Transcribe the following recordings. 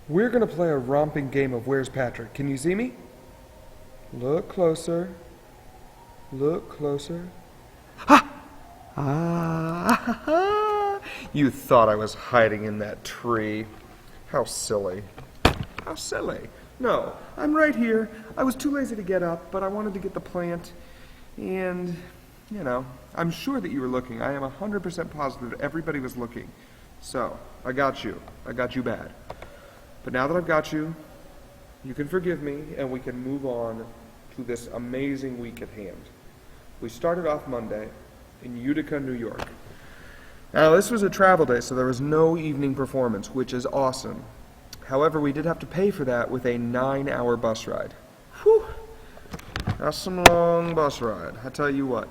We're going to play a romping game of Where's Patrick. Can you see me? Look closer. Look closer. Ha! Ah! You thought I was hiding in that tree. How silly. How silly. No, I'm right here. I was too lazy to get up, but I wanted to get the plant. And, I'm sure that you were looking. I am 100% positive everybody was looking. So, I got you. I got you bad. But now that I've got you, you can forgive me, and we can move on to this amazing week at hand. We started off Monday in Utica, New York. Now, this was a travel day, so there was no evening performance, which is awesome. However, we did have to pay for that with a 9-hour bus ride. Whew! That's some long bus ride, I tell you what.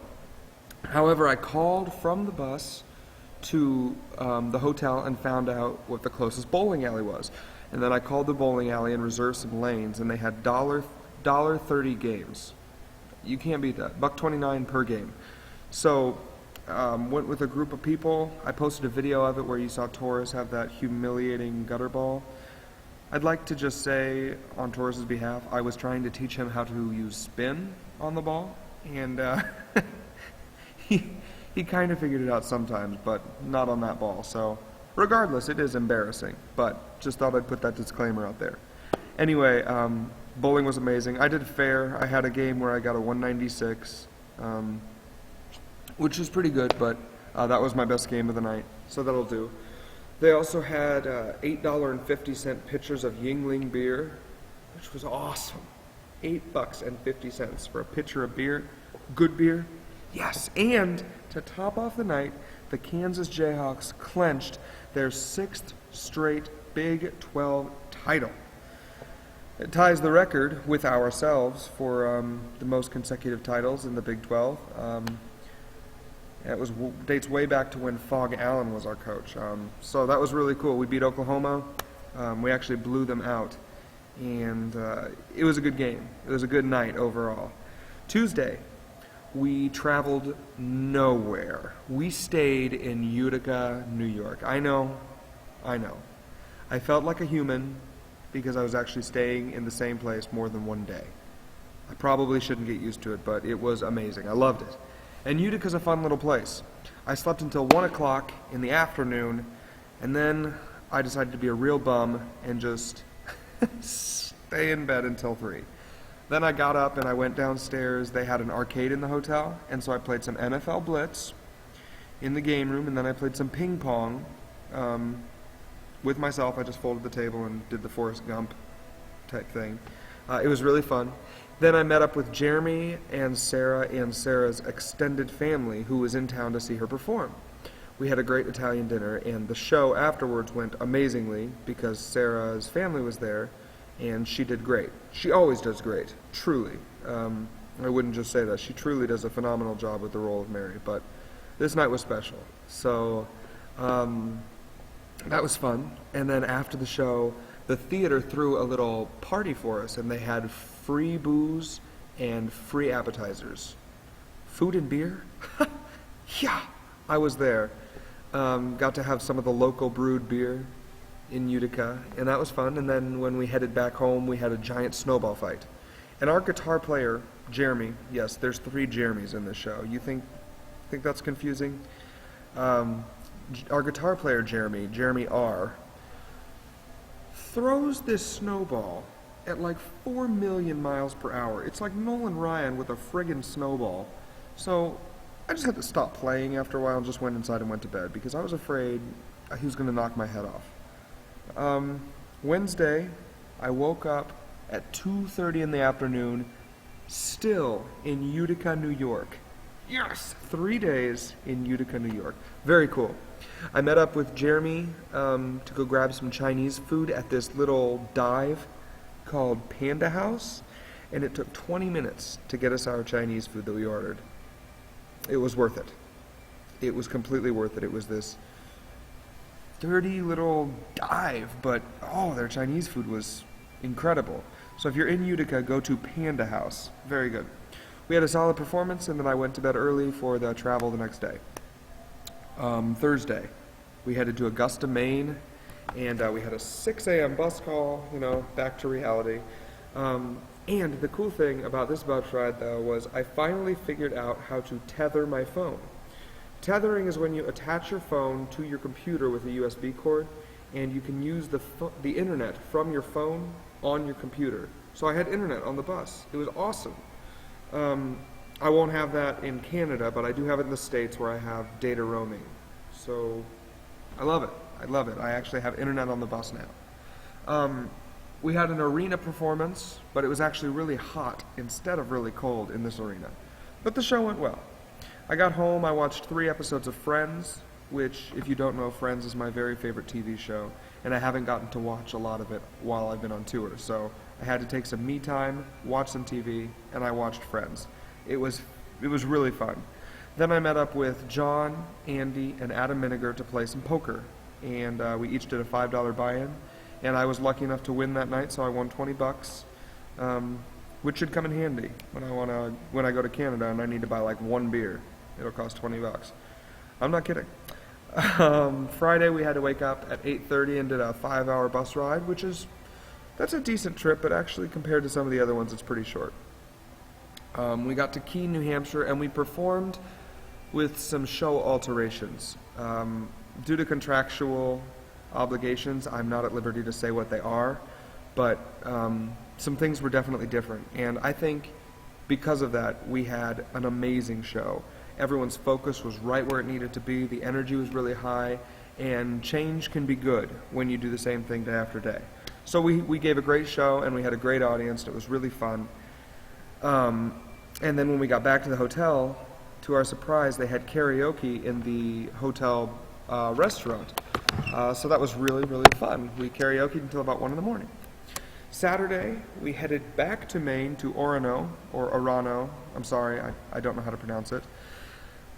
However, I called from the bus to the hotel and found out what the closest bowling alley was. And then I called the bowling alley and reserved some lanes, and they had $1.30 games. You can't beat that. $1.29 per game. So, went with a group of people. I posted a video of it where you saw Torres have that humiliating gutter ball. I'd like to just say, on Torres' behalf, I was trying to teach him how to use spin on the ball, and he kind of figured it out sometimes, but not on that ball. So, regardless, it is embarrassing, but just thought I'd put that disclaimer out there. Anyway, bowling was amazing. I did fair. I had a game where I got a 196, which is pretty good, but that was my best game of the night, so that'll do. They also had $8.50 pitchers of Yingling beer, which was awesome. $8.50 for a pitcher of beer. Good beer. Yes, and to top off the night, the Kansas Jayhawks clinched their 6th straight Big 12 title. It ties the record with ourselves for the most consecutive titles in the Big 12. It dates way back to when Fogg Allen was our coach. So that was really cool. We beat Oklahoma. We actually blew them out. And it was a good game. It was a good night overall. Tuesday, we traveled nowhere. We stayed in Utica, New York. I know. I felt like a human because I was actually staying in the same place more than one day. I probably shouldn't get used to it, but it was amazing. I loved it. And Utica's a fun little place. I slept until 1 o'clock in the afternoon, and then I decided to be a real bum and just stay in bed until 3. Then I got up and I went downstairs. They had an arcade in the hotel, and so I played some NFL Blitz in the game room, and then I played some ping pong with myself. I just folded the table and did the Forrest Gump type thing. It was really fun. Then I met up with Jeremy and Sarah's extended family, who was in town to see her perform. We had a great Italian dinner, and the show afterwards went amazingly because Sarah's family was there, and she did great. She always does great, truly. I wouldn't just say that. She truly does a phenomenal job with the role of Mary, but this night was special. So that was fun. And then after the show, the theater threw a little party for us, and they had free booze and free appetizers. Food and beer? Yeah, I was there. Got to have some of the local brewed beer in Utica, and that was fun. And then when we headed back home, we had a giant snowball fight. And our guitar player, Jeremy, yes, there's 3 Jeremys in this show. You think that's confusing? Our guitar player, Jeremy R., throws this snowball at like 4 million miles per hour. It's like Nolan Ryan with a friggin' snowball. So I just had to stop playing after a while and just went inside and went to bed because I was afraid he was going to knock my head off. Wednesday, I woke up at 2:30 in the afternoon, still in Utica, New York. Yes! 3 days in Utica, New York. Very cool. I met up with Jeremy to go grab some Chinese food at this little dive called Panda House, and it took 20 minutes to get us our Chinese food that we ordered. It was worth it. It was completely worth it. It was this dirty little dive, but their Chinese food was incredible. So if you're in Utica, go to Panda House. Very good. We had a solid performance, and then I went to bed early for the travel the next day. Thursday, we headed to Augusta, Maine, And we had a 6 a.m. bus call, back to reality. And the cool thing about this bus ride, though, was I finally figured out how to tether my phone. Tethering is when you attach your phone to your computer with a USB cord, and you can use the internet from your phone on your computer. So I had internet on the bus. It was awesome. I won't have that in Canada, but I do have it in the States where I have data roaming. So I love it. I love it. I actually have internet on the bus now. We had an arena performance, but it was actually really hot instead of really cold in this arena. But the show went well. I got home, I watched 3 episodes of Friends, which, if you don't know, Friends is my very favorite TV show, and I haven't gotten to watch a lot of it while I've been on tour. So I had to take some me time, watch some TV, and I watched Friends. It was really fun. Then I met up with John, Andy, and Adam Miniger to play some poker, and we each did a $5 buy-in, and I was lucky enough to win that night, so I won $20, which should come in handy when I go to Canada and I need to buy like 1 beer. It'll cost $20. I'm not kidding. Friday we had to wake up at 8:30 and did a 5-hour bus ride, that's a decent trip, but actually compared to some of the other ones, it's pretty short. We got to Keene, New Hampshire, and we performed with some show alterations. Due to contractual obligations, I'm not at liberty to say what they are, but some things were definitely different. And I think because of that, we had an amazing show. Everyone's focus was right where it needed to be, the energy was really high, and change can be good when you do the same thing day after day. So we gave a great show, and we had a great audience, and it was really fun. And then when we got back to the hotel, to our surprise, they had karaoke in the hotel restaurant. So that was really, really fun. We karaokeed until about 1 in the morning. Saturday, we headed back to Maine to Orano. I'm sorry, I don't know how to pronounce it.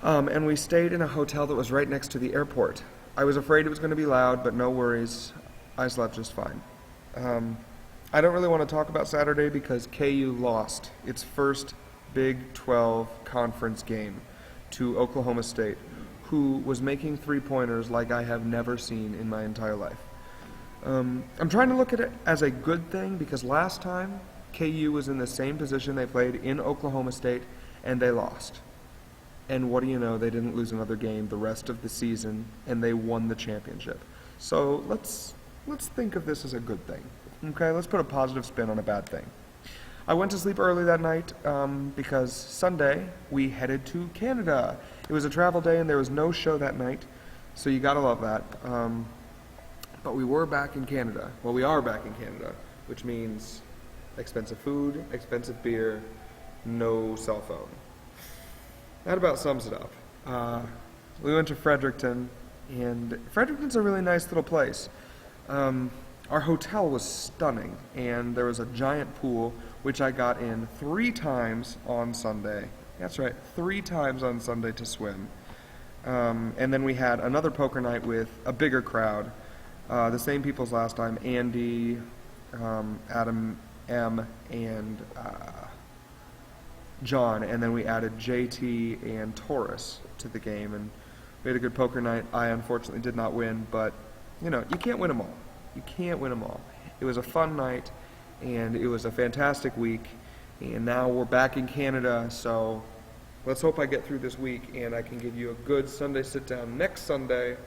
And we stayed in a hotel that was right next to the airport. I was afraid it was going to be loud, but no worries. I slept just fine. I don't really want to talk about Saturday because KU lost its first Big 12 conference game to Oklahoma State, who was making three-pointers like I have never seen in my entire life. I'm trying to look at it as a good thing because last time KU was in the same position they played in Oklahoma State and they lost. And what do you know, they didn't lose another game the rest of the season and they won the championship. So let's think of this as a good thing. Okay, let's put a positive spin on a bad thing. I went to sleep early that night because Sunday we headed to Canada. It was a travel day and there was no show that night, so you gotta love that. But we were back in Canada. Well, we are back in Canada, which means expensive food, expensive beer, no cell phone. That about sums it up. We went to Fredericton, and Fredericton's a really nice little place. Our hotel was stunning, and there was a giant pool, which I got in 3 times on Sunday. That's right, 3 times on Sunday to swim. And then we had another poker night with a bigger crowd. The same people as last time, Andy, Adam M., and John, and then we added JT and Taurus to the game, and we had a good poker night. I unfortunately did not win, but you can't win them all. You can't win them all. It was a fun night, and it was a fantastic week, and now we're back in Canada, so let's hope I get through this week and I can give you a good Sunday sit down next Sunday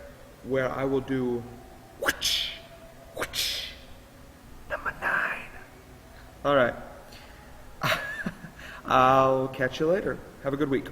where I will do whoosh, whoosh, number 9. All right. I'll catch you later. Have a good week.